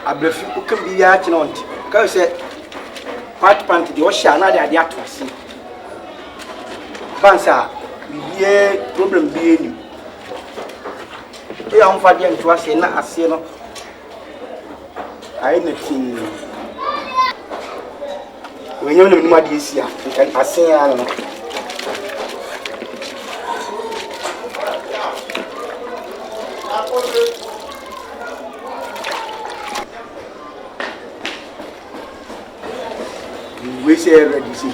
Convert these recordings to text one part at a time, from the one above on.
abrefi uka biya chi na onti ka se part pant de o hia na de atose bansa biye problem biye ni ya mfa de nto ase na ase no ai na tin wenye no minima de sia nkan ase ya no we say ready see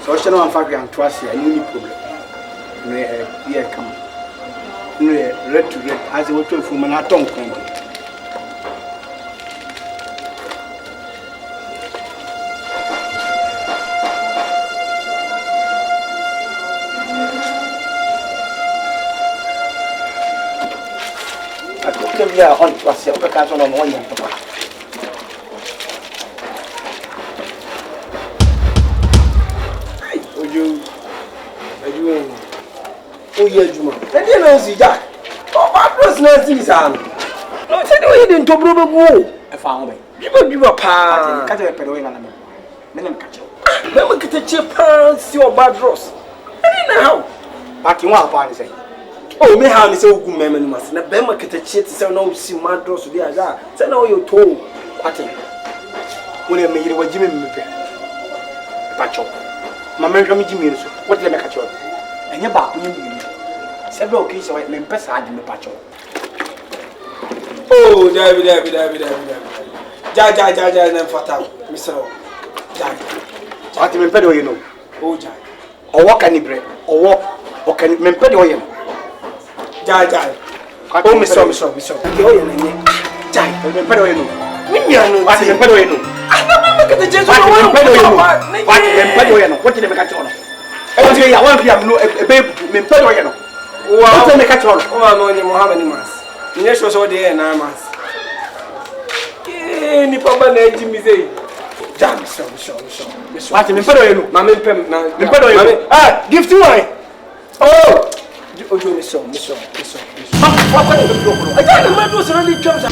so she no amfa gran to ase any problem no here come no red to red as we to fu na ton kon Silvia on to ase o ka so no mo nya papa oh yeah juma e dey na si ja o ba plus na si sa no se dey dey to bro go e fa ho be biba pa ka je pere we na me nem ka che be mo kete che pa si o ba dross e na how ba ki wa pa ni say oh me how me say ogu meme no mas na be mo kete che ti say na o si ma dross dey aga say na o yo to kwate wona me yire waji me pe pa cho mama nka me ji mi so what dey me ka che enye ba ko nyim several occasions me pesa ade me pacho oh David ja na fata misro ja ati me pede o ye no oh ja owo kanibre owo o kan me pede o ye no ja oh misro ke o ye na nye ja me pede o ye no me nya no ati me pede o ye no ana me kete jesu o me pede o ye no ati me pede o ye no what dey me ka cho no e ti ya wan pia no e be me pede o ye no wow what me catch on oh no ni Muhammad mas ni so so dey na mas ni papa na eji mi say jam so what me pedo yenu ma me pem na me pedo yenu ah gift wine oh ojo mi so papa kwa ni do ko I don't know so really chums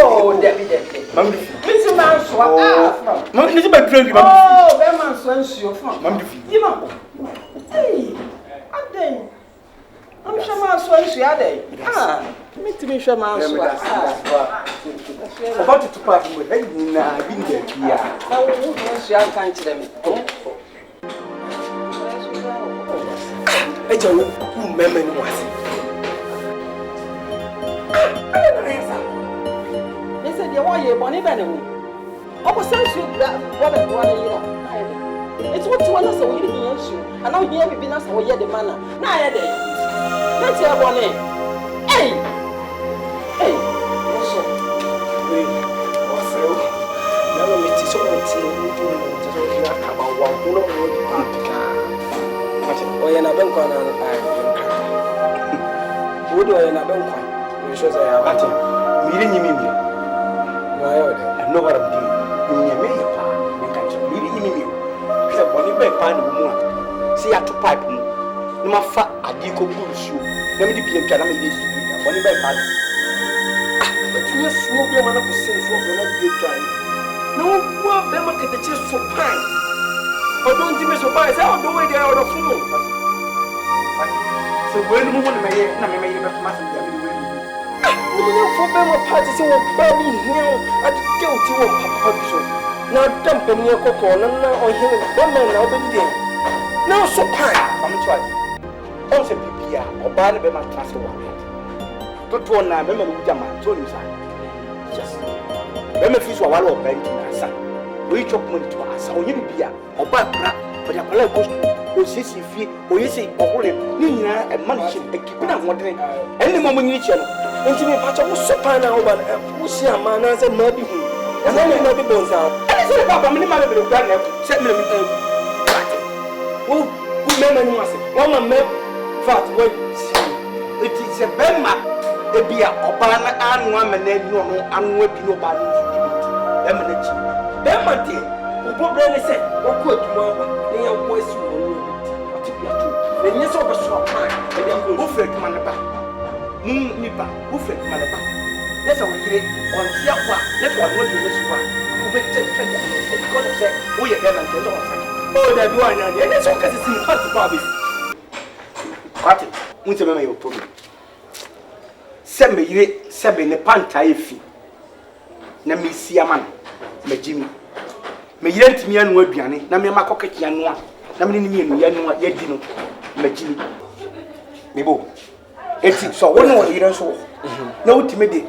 oh Debbie Mamdi Mr. Manso Mamdi ni ba drink Mamdi oh be Manso nsuo fun Mamdi yima hey aden am shama so nsuo aden me ti me hwe Manso about to pass me hey na bi ndi ya na wo nsuo an kan kire me ejo wo ku meme ni wase they want you money benefit. I was saying you that what I want to it's what you want us to win against you. And now here we been us or yet the manner. Now I day. Let's hear one name. Hey, what's up? Wait, what's up? Never meet you so much. You about one pull oh, you're not going on. Who do I not going on? You should say, I want meeting you. I know what I'm doing. You may have really me. When you make pan of moon, see at to pipe. No matter a deco bullshoe. Let me be a can when you make pan. But you just smoke your man up to say for not be trying. No one them at the chest for pine. Or don't you miss a bias out the way they are out of food. So when you want to make it, I may have massive. No for them parties in baby here at guilty of Papa. Now dumping your cocoa and now on him, one man now been there. Now so pine, I'm trying. Also, Pipia or Barnabas my transfer. Don't one now, remember who Jama told him, yes. Remember, if you are one of banking, son. We chop money to us, or you be or Barbara, but your color goes to Sissy fee, or you say, or Nina and money and keeping up wondering any moment you channel. And to me, Pacha was so fine over who see a man as a maybe. And then you know the bones out. And I said, Papa, many man will grant them, set me with them. Who men must one man fat, what it is a Bema. Ebia obana anu amene no anu abi no ba no e me na chi be ma de o problem say o ko aduma ba ne ya ko esi wo no ati bia to ne nye so be so pa e de ko fred man ba ni ba o fred man ba ne sa wo yire on tia kwa ne to no de so ba o be che che ko say o ye be na de so o da bi wa nya de ne so ka si part ba bi kwate unse me your problem Seme yire sebe ne panta efi na me sia man magimi me yire ntimi anu aduane na me makokeke anu a na me ni enu ya anu a yadi no magimi mebo eti so wonu wo yire so na utime de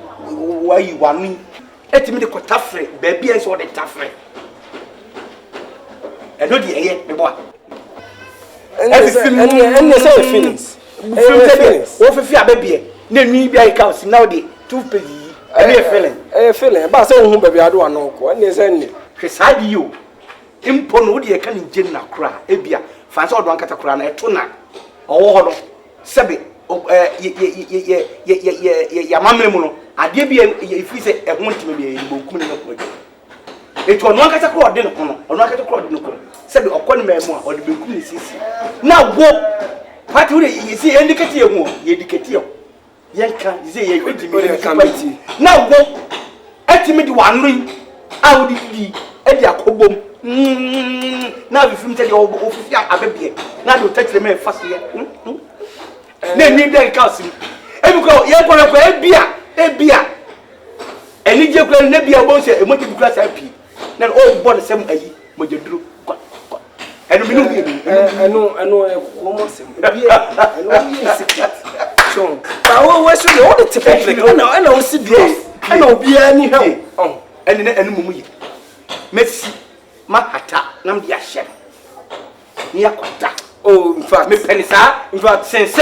wayi wanu etime de kotafre ba bia so de tafre eno de eye mebo a and say feelings wo fefi abebie na nwi bia ikaus now the 2 pages feeling ba say ohun baby ado ano ko and say ni hwesadi yo impo no de ka ni gye na kra ebia fa say odo ankata kra na eto na owo ho no sebe ya mamre mu no ade bia ifi say ehun ntime bia yibo kum ne ko eto ono ankata kra ode no ko no ono ankata kra ode no ko sebe okoni memu a ode be kum ne sisi na wo party we yesi indicate ye hu ye indicate yanka ze ye kwetimi committee na wo etimi di wanru a wo di e akobom na bi film tell you ofifi abebie na do touch them fast ye na ni den council e bi ko ye ko ebia eni je ko na bia bo se emoji bi class ip na o bo sem ayi mo je duro enu mi no bi enu ko mo sem bia enu yi secret so bawo we so all the public na o si bi na obi ani he enu mumu yi Messi mahata nam dia hye ni akwata oh in fact me penisa in fact sense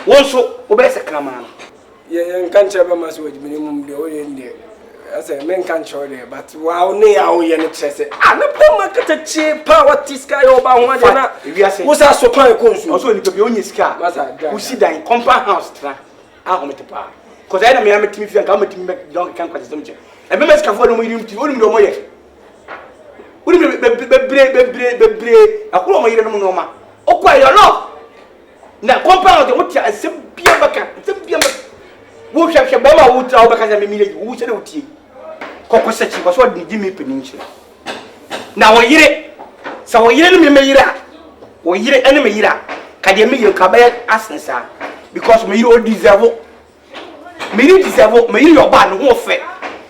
won so obese krama no ye kan chebe ma so wadimi mum de o ye ndi ase men kan chode but wow ne ya o ye ne trese na pe market chi power tiska yo ba ho ade na wo sa so kan ko nsu o so ni pe onye sika wo si dan compound house tra a ho mete pa cause I na me ametimi fi kan ametimi me don kan kwate sem che e be meska fo no mo yirim ti oni mi do mo ye oni mi bebre akuro mo yire no no ma okwa yo no na compound de wotia asem bia baka wo hwehwe ba ma wo tra wo baka za me mile wo se de wotie kokose chi so de di me peninche na wo yire sa wo yire no me yira wo yire ene me yira ka de me yire ka ba asensa because me yire o deserve me yire yo ba no ho fe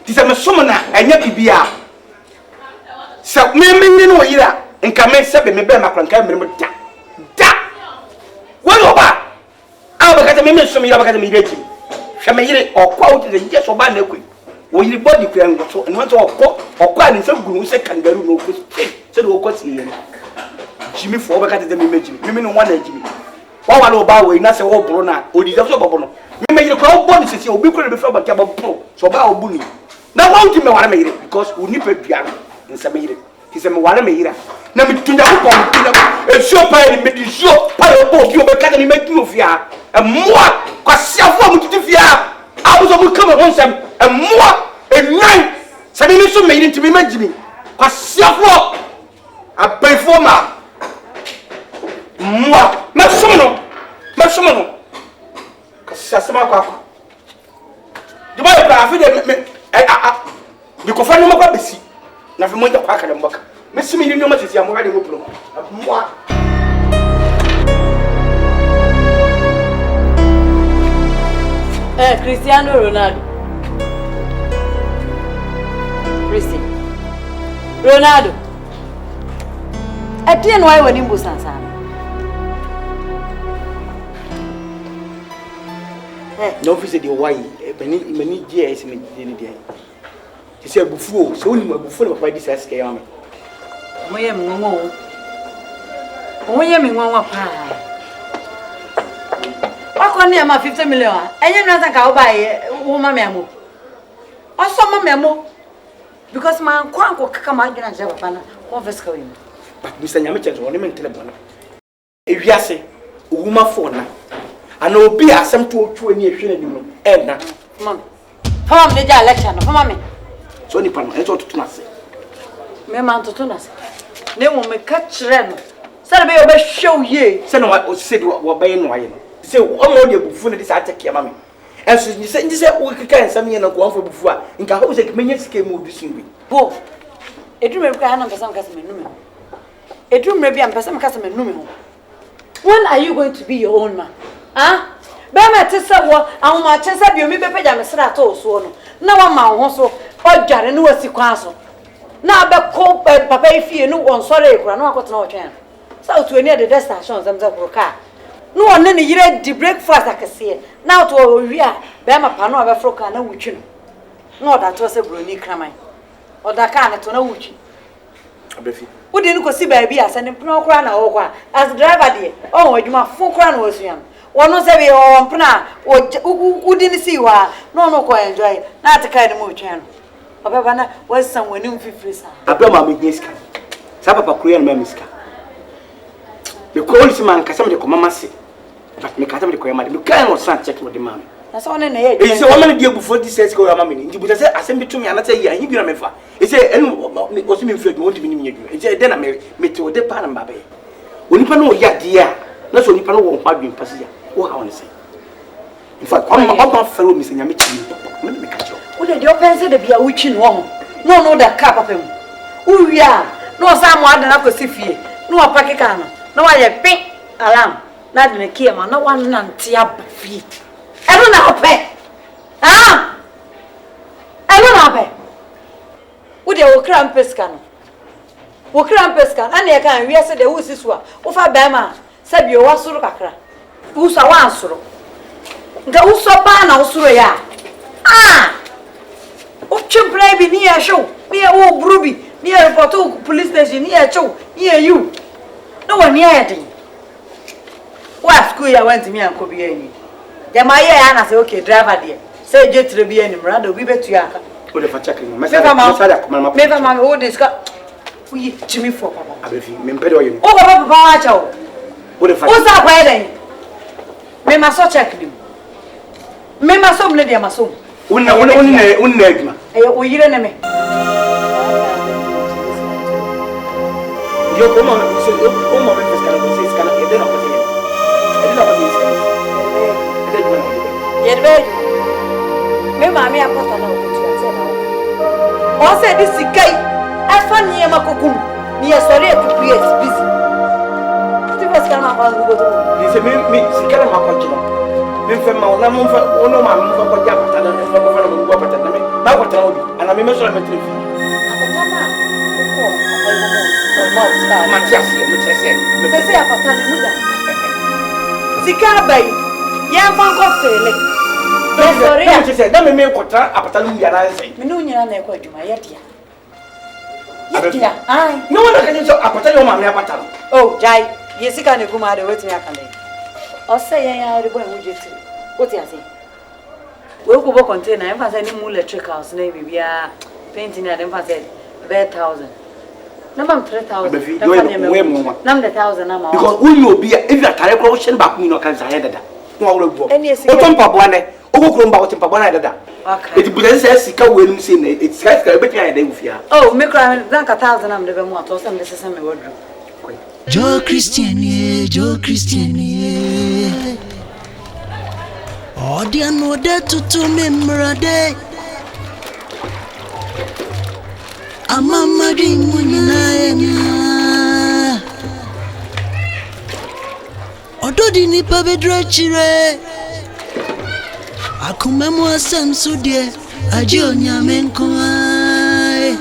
ti se me som na anya bibia sa me no yira nka me se be me be makran ka me da wo no ba a ba ka me som yira ba ka me yire chi hwe me yire okwa wo ti je so ba na ekwe wo yiri body kura ngoso eno to okwa ni se guru se kangaroo no ko se do ko ti yen jimi fo ba ka te me meji me no wa na jimi wa no ba we na se wo bro na odi so bobo no me yiri ko wo body se obi kura be fa ba ka ba pro so ba obu ni na wa nti me wa na me yiri because uni pa bia nsa me yiri ti se me wa na me yira na me tunya ko e so pa ni me di so pa obo bi o be ka na me meki ofia e moa kwasiafo mu tutifia abuzo mu kama honsam moa enyan sabi mi so me yiri ntimi magimi kwasiafo abaifo ma moa ma somo no kwasiasema kwa dibo e pra afi de me bi ko fa no makwa besi na fi mo nda kwa kada mbaka me simi yiri no ma sisi amwa de mo pro moa Cristiano Ronaldo. Ronaldo. Etienne why when imbu sansa. No fi se de why mani GS me de de. Ti se bufuo, se woni bufuo na papa di sa sika ya me. Moye mengongo. Moye mengongo pa. Akoni ama 50 million. Enye nwanza ka wo bae wo ma memo. Oso ma memo. Because man kwanko kaka ma adwena je papa na converse ka we. But Mr. Nyame chenzo woni men telebona. Ewiase, owuma phone na. ana obi asem to otwu ani ehwe na nim no na Mom me ja lecture no fama me so ni pa no e to to na se me man to na se ne mo me ka kire no se be oba hwew ye se no o se de wo ba ye no aye no se o mo de bufu na de sa take ma me enso ni se o kika ensam ye no ko anfa bufu a nka ho se kemenya sike mu odusin bi bo edrum me ka na mpesa me nume edrum me bia mpesa me ka me nume ho when are you going to be your own man be ma te se wo ahoma che se bi omi be peja me sra to so no na wa ma ho so odware ne wasi kwan so na be ko papa ifie no won sore ekura na akotena o twen so to any the destination zamza ko ka no one ne yire di breakfast akese na to wi a be ma pa no abe fro ka na wutwi no oda to se broni kraman oda ka na to na wutwi abefi wodi ni ko si ba bi ase ne pno kra na wo kwa as driver de o wadwuma fu kra na wasuam wono se bi o mpna wodi ni si wa no ko enjoy na ataka ni mo twen no obeba na wasan wani mfifiri sa abra ma me gneska sa papa kruya na ma miska me ko olisi man kasa me de ko mama se but me kasa me de ko yama de me kan no san check with the man na so one na ye e se woman de bufo di sense ko yama me ni buta se asem bi tumi anata yi ahi bi na me fa e se enu o se me mfi adwo wonti me ni adwo e se de na me te o de pa na mba be onipa no ya de a na so onipa no wo ho adwen pase ya wo ha won se in fact I'm fellow Miss Nyame chi me ka cho wo de open se de bia wuchi no no da ka papa mu wo wi a no sa mo ada na ko sifie no wa pake ka no na wa ye pin alarm na de ne kie ma na wa nante abafi eno na ope eno na ope wo de wo kram peska no wo kram peska ana ye kan wi se de wo sisu a wo fa ba ma sabi o wasuru kakra wo sa wa ansuru nga wo so ba na wo suru ya o chimple bi ni ya show ni ya wo brubi ni ya report police station ni ya show ni ya you no one ya din wa school ya went me an ko bi ani dem aye ya na say okay driver there say je tire bi ani mrada obi betu aka o de fa check ni me sa ko ma me fa ma o de ska we chimi for papa abefi me mpede o ye o papa wa cha o de fa o sa kwa den me ma so check ni me ma so mle de ma so unna adwuma o yire ne me yo como se o mo me pescar ko se skana e de na ko se yerbe me ma mi apota na ko ti ase na o se di sikai afa ni e makokum ni e sori e to create busy ti pescar ma ko ngo to ni se me sikala ma ko jino me fe ma na mo fa ono ma mo fa ko ja pata na fa ko fa na mo pata na me ba ko tra obi ana me me so na me trefi Bantama ko mo Matias mo chese me se apota ni muda sikara bai ya fa ko fele ya sori ya chese da me ko tra apata no ya na nse me no nyina na e ko adwuma ya dia ai no wona ka ni so apata yo ma me apata no oh jai yesika ne kuma da wetin akande o se ya re boy mu jeti o ti ase we ko bo container en fa say ni mu electric house na bibia painting na dem fa say be 1000 number 3000 number 1000 na ma because when you be if you are corruption back me no can say dada no awro bo o to mpa boane o go kro mba o timpa boane dada okay it be say sika we nim say na it sika be try dey ufia oh me kra dan ka 1000 am de be mu ato sam de sesa me wodru Joe Christian ye Odi ano de tutu me mrade Amama di munyina enya Odo di nipa bedra chire Akuma mu asam so de aji onyame nko ai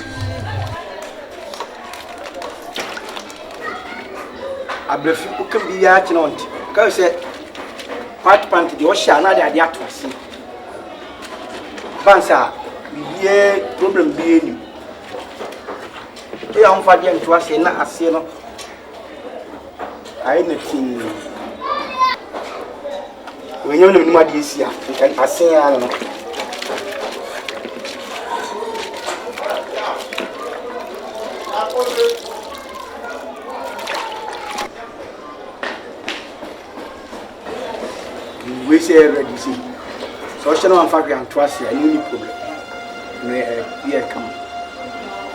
abrefi o kan bi ya kina onti ka se part pant di o sha na de ade atosi bansa biye problem bi eni e ya on fa de nto ase na ase no ai na tin wenye no ma de esi a kan ase ya no We say ready see. So she no am fa gran twice here, no problem. No here come.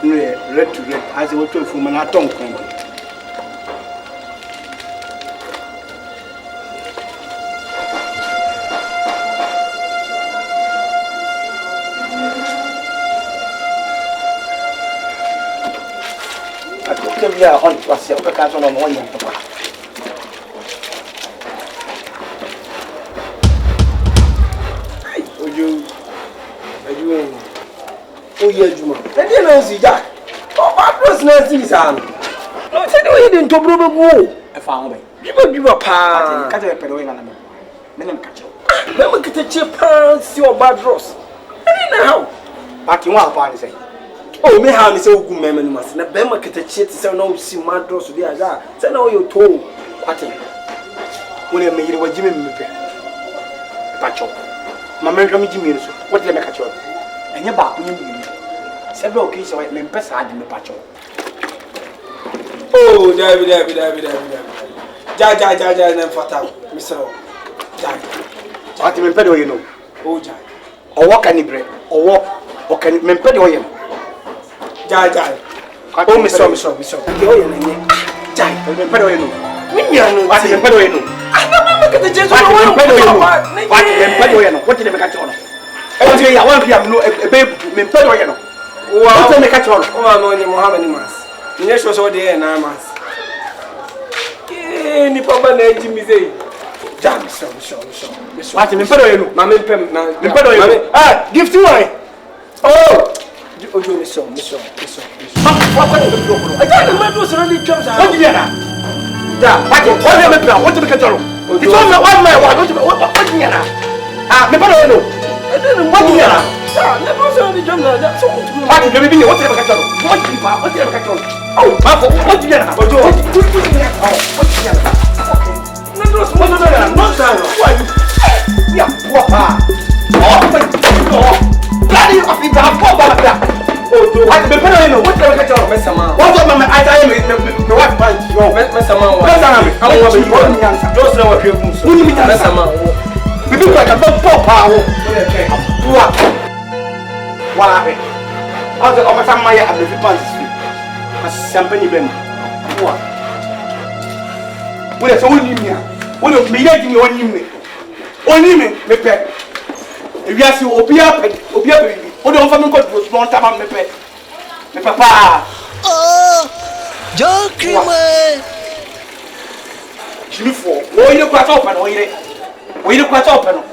No red to red as we to fu na ton kon. We are on to us, we can't on one young papa. Oh, you, oh, yeah, Juma. Let you know, see that. Oh, but was not this arm. No, said we didn't to Bruno Woo. I found me. You will give a pan, cut a pedo in a man. Men catch you. Never get a cheap pan, see your bad roast. I don't know. But you want to say. Oh, me have me say good memory must. Na be ma kete chie say no si madro so dia za. Say na you to kwate. Wona me yire wagime me pe. Pacho. Ma me hwa me gime so. What dey make a cho. Enye ba ko nyim ni. Say be okay so me pesa ade me pacho. Oh, David. Ja na fata. Misro. Ja. Ati me pede o ye no. Oh, ja. Owo kanibre. Owo. O kan me pede o ye no. Ja. Oh, Miss. Okay, oh, yeah, Jai. Me pede no. Minya no. What me pede no. Ana me kete Jesus no. What me pede no. What dey make catch on. E want ya wan fiam no e be me pede no. Wow. What dey make catch on. O ma no ni Muhammad ni mas. Ni so so dey na mas. Ni papa na eji mi sei. Ja, Miss. What me pede no. Ma me pem na. Me pede no. Ah, gift you wine. Oh. Ojo Miss. What you do? I can't remember what's really jobs. What you do now? Ja, what you make plan? What you make catch on? It's all my one man. What you do now? Ah, me pede no. I don't know What you do now? Ja, never saw the jobs like that. So what you do? What you make catch on? What you make catch on? Oh, what you do now? Ojo. What you do now? What you do now? No, who are you? Yeah, papa. Oh, bloody of the papa. Oh, I be put on. What you make catch on? Mesama. What you I tell me wife man. Yo, Mesama. I want to be answer. Just now what you do. Who you meet Mesama. We be like a dog papa. What? Why? Also, I'm some my and the pants. As champagne ben. What? What is only me? What of me letting me only me pet. If you ask you Obia baby. What don't family got to small time me pet. Me papa. Oh, Joe Creamer. Jimmy for. Oh, you quite open. Oh, you quite open.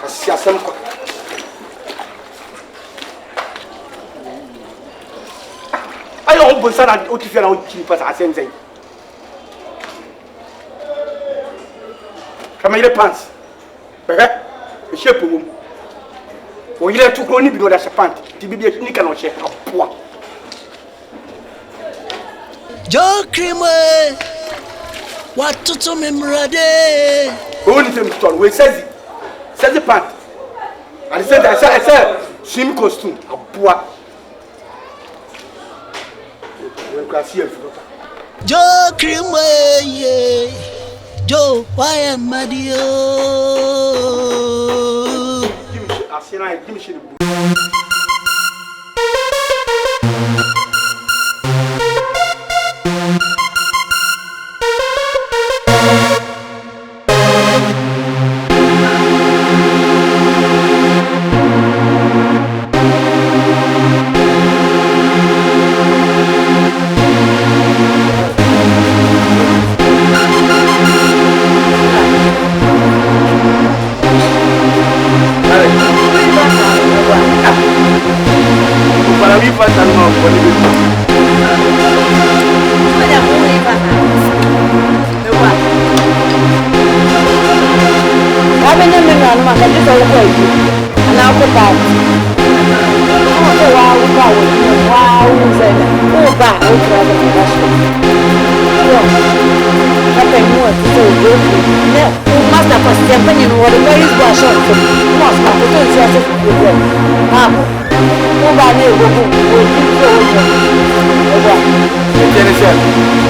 I see some. I don't want to say that. What if you are not cheap as I say? Come here, pants. Okay? The shape of them. Or you have to go below that pant. The baby is not share. Poor. Joe Creamer. What to memorade? Only thing to we says the pant. And said I said swim costume. A poor. We can see it. Joe Creamer, yeah. Joe, why am I dear? Give me shit.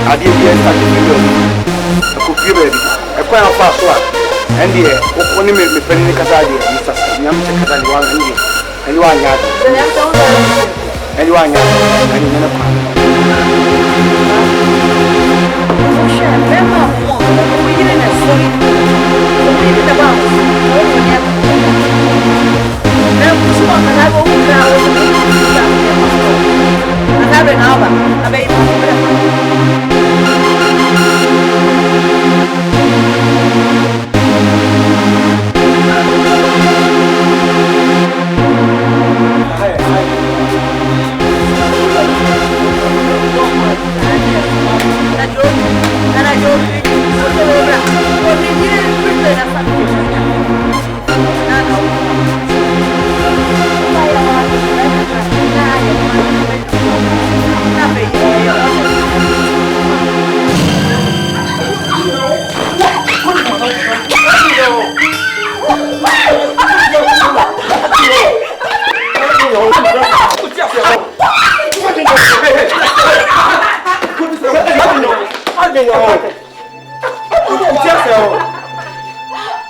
I didn't get started. I could give it. I quite a fast one. And the only me penny Casadi, Mr. Yamsa Casadi, and you are not. And you are not. And you are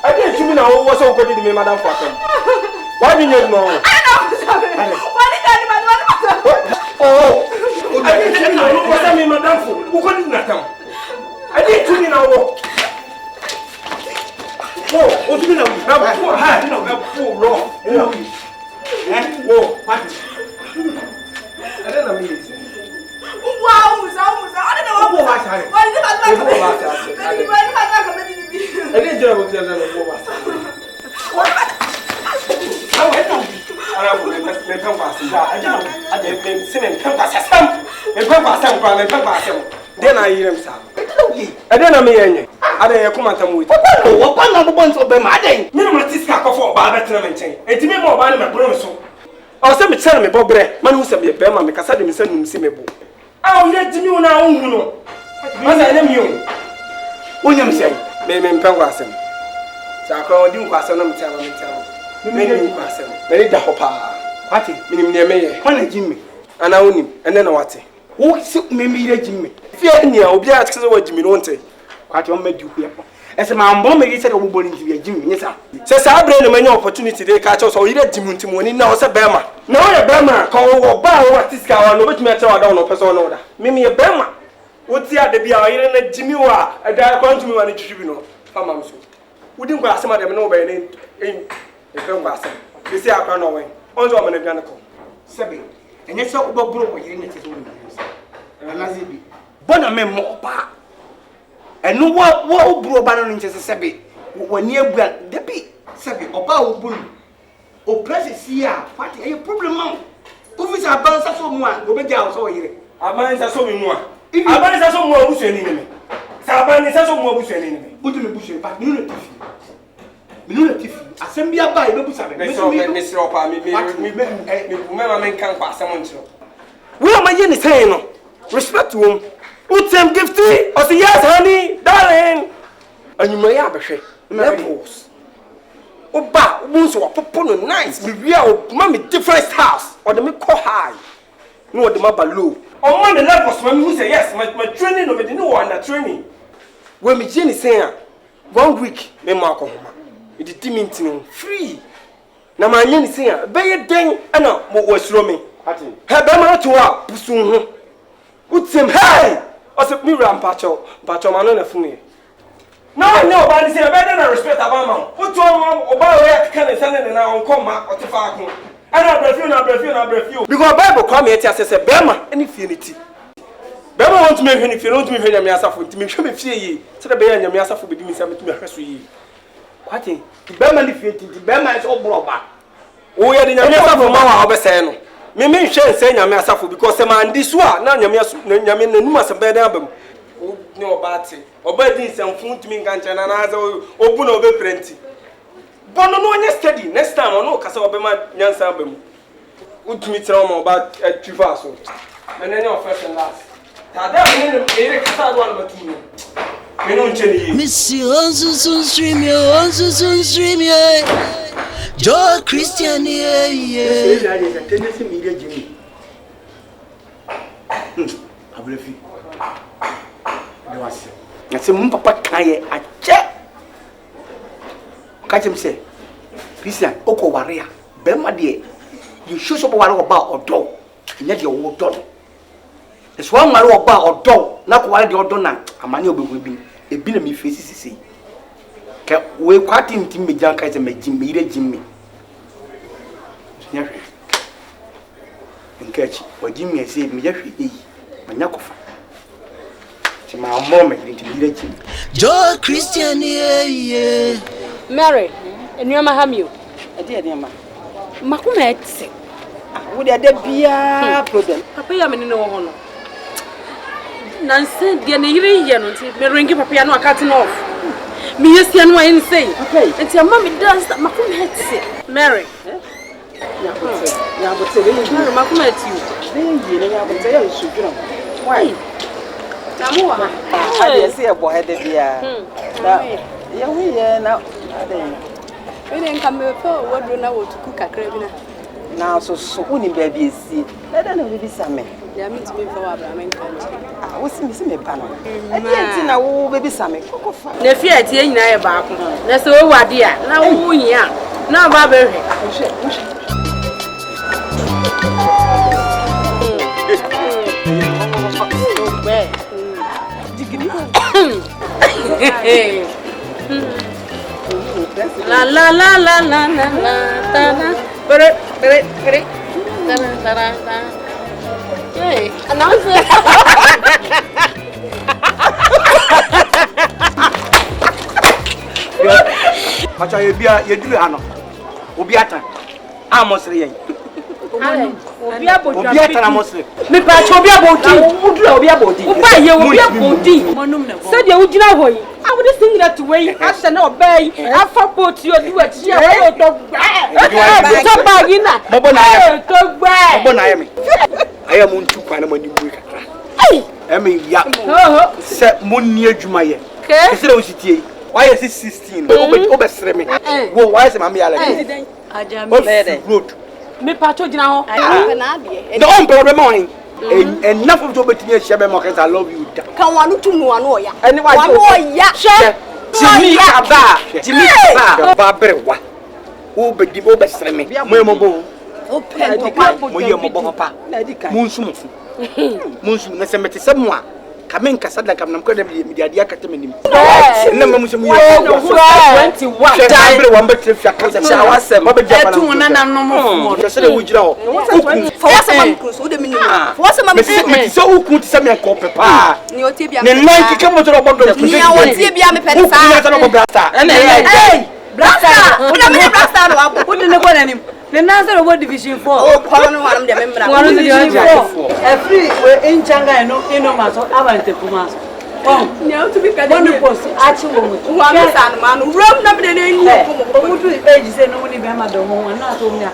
I didn't you know what's so good to me, Madam Fatima. Why didn't you know? Oh, I didn't know what's I mean, Madam Fu. Who couldn't come? I didn't you know. Oh, what do you know? I don't know. Wow, I don't know what was I. I didn't know what was then I hear him sound. I don't know me. I didn't come at him with what number one for them. I didn't know what this car for Barberton. It's me more by my broom. I was telling me, Bob, man who said, Bema, because I didn't send him see me. Oh, let you now, no. As I am you. William said, Maybe Penguasem. So I called you was an tell. Many was very the hopper. Party, meaning near me, one Jimmy. And I own him, and then what? Who took me, Jimmy? Fear me, I'll be asked what Jimmy wanted. What you made you here? As a man, bomb, he said, I'm born to be a Jimmy. Yes, sir. Says I bring many opportunity they catch us or either Jimmy Timoni now, a Bama. No, a Bama, call or bow what this guy on which matter I don't know, person order. Mimi a Bama. What's the other be our in Jimmy Wa, a guy going to me on the tribunal. Come so. Wouldn't go some of them know by name in the film basket. You see, I can't know when. Also, I'm a mechanical. Sebi, and you saw about broke in it. And as it be. Boname more pa. And no what bro banon into Sebi. When near Brand, the bee, Sebi, or power bull. O press here, what are your problem? Officer bounce so one, go back out so here. A man is so more. If I buy some more bush enemy. Saban is so more bush enemy. Put in the bush, but you know, if assembly by no bush, Mr. Opa, me can't pass someone. Where my yen is saying, respect to him. Put some gifty, or say yes, honey, darling. And you may have a shake. Levels. Oba, wounds were put nice. We are mammy different house, or the make high. No, the mother low. On one levels, when you say yes, my training over the new one, that training. When me Jenny saying 1 week, me mark on it is diminishing free. Now my yen is saying, bay a dang, and what was roaming. Have Bama to up, soon. Put him high. I said, me rampacho, but your man for me. Now I know about this, I better respect Abama. Put on about where can I send it now on comma or to Falcon. And I refuse. Because Bible come here and says, Bema, and infinity. Bema wants me if you don't me when I'm yourself to make sure me fear ye. So the bear and your yourself will be doing something to me. What thing? Bema defeated, the Bema is all brought back. Oh, yeah, the yourself from our Obesano. Me may share saying your yourself because a man this one, none of Yamin and Numas a bad album. No bad thing. Obey some food to me, and another open over plenty. But no yesterday, next time I know Casabema Yansabem. Would to me tell me about a Trivaso. And then your first and last. Missy on stream, Joe Christian, yeah. Tendency media Jimmy. I believe you. There was a papa tire at check. catch him say, Christian, Oko Waria, Bema dear, you should up one about or dog, and yet your old dog. It's one man about or dog, not while your donor, a man will be a bit of me faces to see. We quite intimate young guys and make Jimmy. And catch what Jimmy said, me, Manyakofa. To my mom, into Joe Christian, yeah. Mary, and you ma you. A dear ma. Makumet sick. Would there be a problem? Papa, I mean, no honor. Nancy, the Navy, me ringing Papa, no cutting off. Me, yes, and why insane. Okay, and your mommy does that Makumet sick. Mary, Yeah, but say, Makumet you. Why? I see a boy at the beer. Yeah, we are now. We didn't come before. What do now to cook a crabina? Now, so soon, baby, see. Let them be some men. They are meant to be for our Brahmin country. I was missing a panel. I didn't know baby Sammy. The fear, tea, I back. That's all, what dear. Now, yeah. Now, Barbary. La la la la la la la ta ta hey, announce it. Macha you do ano. Obiata. Amosre Obiata amosre. Me pa chobi abodi. Udura obi abodi. Uba ye obi abodi. Said you would not way. I would sing that way. After no bay. After boat you do it. She a dog. Stop bagging that. Mobona me. I am on 2 kwana mani bu kakra. I mean ya. Se monni adwuma ye. Okay. Se o sitie. Why is it 16? Obesre me. Wo why is mama ya like? Ajam road. Me pacho jina ho. The on problem on. And nothing to between you, Shabby Marcus. I love you. Can one to one or ya? And why ya? Jimmy Abba, Jimmy Abba, who be the obesre me. Momo. Open Papa. Munsum. Munsum, Nasamete Samoa. Coming Casada, come and call them the idea Catamini. Number 21. One but if you can't say, I was some Bobby Japan and no more. Just say, would you know? For what's a man cruise? What the meaning? What's a man? So good to send me a copy. Your tibia. The 90 come to the bottom of the tibia, me penny. And hey, Blaster, what did the one him? The answer what division 4. Oh, Pano, I'm the member. One of the every in Changa and no maso, Avante Pumas. Oh, now to be one post, actually, one man, run up the name. Who to the age say no one in Bama don't want not only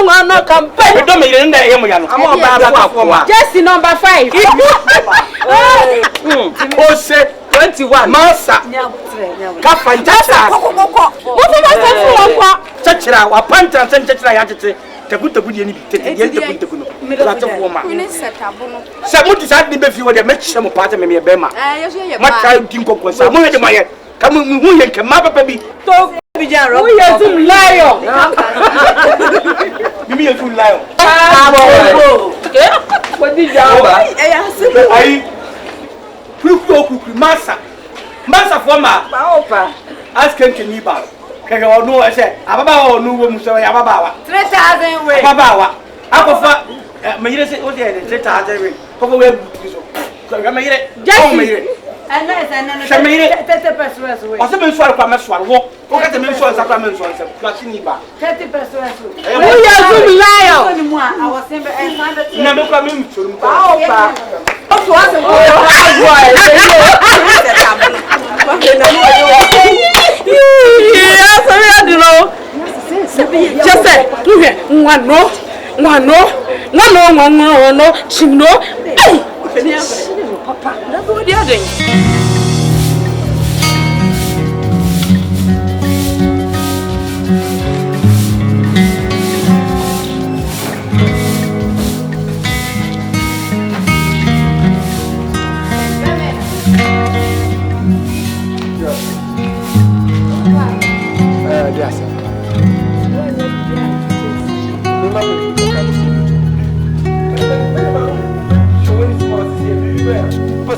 one no campaign. Don't make it Just number 5. Oh, say 21. Massa. Kapantasa. Chachra, wa panta san chachra ya tete. Takuta budi ni tete yente kunte kuno. La to woma. Samuti sa ni be fi wo de mechi mo pata me bema. Mata dinko ko sa mo de maye. Kamu hu ye ke ma papa bi. To bi jan ro. Who you to lion? Mimi ye to lion. Okay? What did you do? Ai. Kuku massa. Massa forma. Opa. Ask him to me about. Kaya ono ese ababa onu wo muso ya baba wa 3,000 we baba wa akofa me yire se o de 3,000 we ko we so ko me yire o me yire and no se me yire 30% we o se me so kwa me so wo o ka te me so sa kwa me so se kwa si ni ba 30% we Who you to lion? ni mo I was saying and na me kwa me so mu opa Oh, so what's a Yeah, sorry, I don't know. Just say, one no, she no. Papa, that's what they are doing.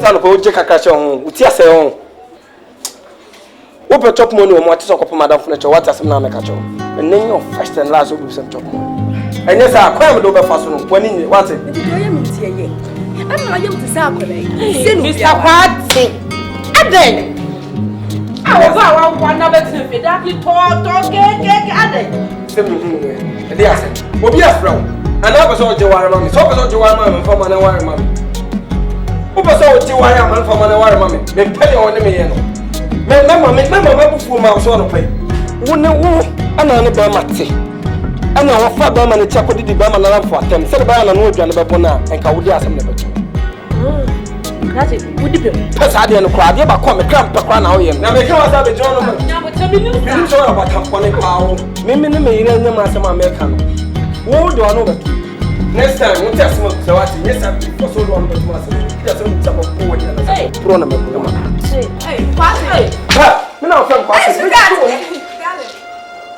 San ko je kakra ho. Uti ase ho. Wo pe chop money o mo ati so ko madam furniture what asem na make cho. And then your first and last will be some chop money. And yes, I quite do be fast no. When in what? Did you hear me tie ye? I'm not able to say akwele. Mr. Party. Aden. I was one number 2 for that talk Aden. Say me hu. Dey ase. Obi afro. And I was all Jawara mommy. So was all Jawara mommy from an Awarie mommy. Who was all Jawara man from an Awarie mommy? Me pay on me here no. Me mama for my so no pay. Wo ne wo ana ne ba mate. Ana wo fa ba ma ne tia kodi di ba ma na for atem. Se ba na no odwane be bona enka wo di asem na beto. Kati wo di be. Pesa de no kwa de ba kwa me kram pe kwa na wo yem. Na me ka wasa be jono no. Nya bo temi ni Ni so ba ta kwa ne pa wo. Me ne me yire nya ma asem America no. Wo do ano beto. Next time we tell some so what yes I for so long but must just some tap of forward and say pro na me ma. Hey, party. Ha, me na from party.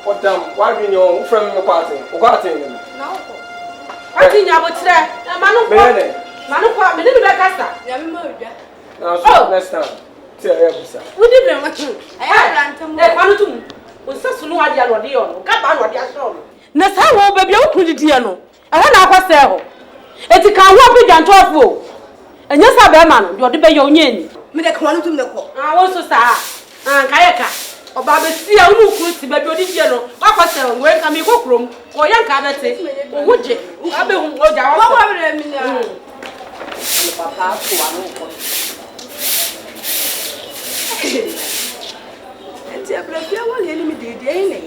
What damn, why be your from me party? O party ni. No. Party nya bo tire. Manu kwa me ni be kasa. Ya me ma odwa. Now so next time. Say I busa. Wo di be ma tu. Aya rantam. Manu tu. O sasu no ade alode yo no. Ka ba no ade aso no. Na sa wo ba bia wo kudi die no. I want to akwase ho. Eti kan wo bi dantofo. Enya sa be ma no, de ode be yo nyeni. Me de kwanu tum de ko. Wo so sa. Kayeka. Oba be si a unu kru ti be bi odi die no. Akwase ho we nka me kokrom. Ko ya nka bete. Wo je. Abe hu oja wo. Wo be mi na. Papa ko anu ko. Enti abra bia wo le ni mi de ne.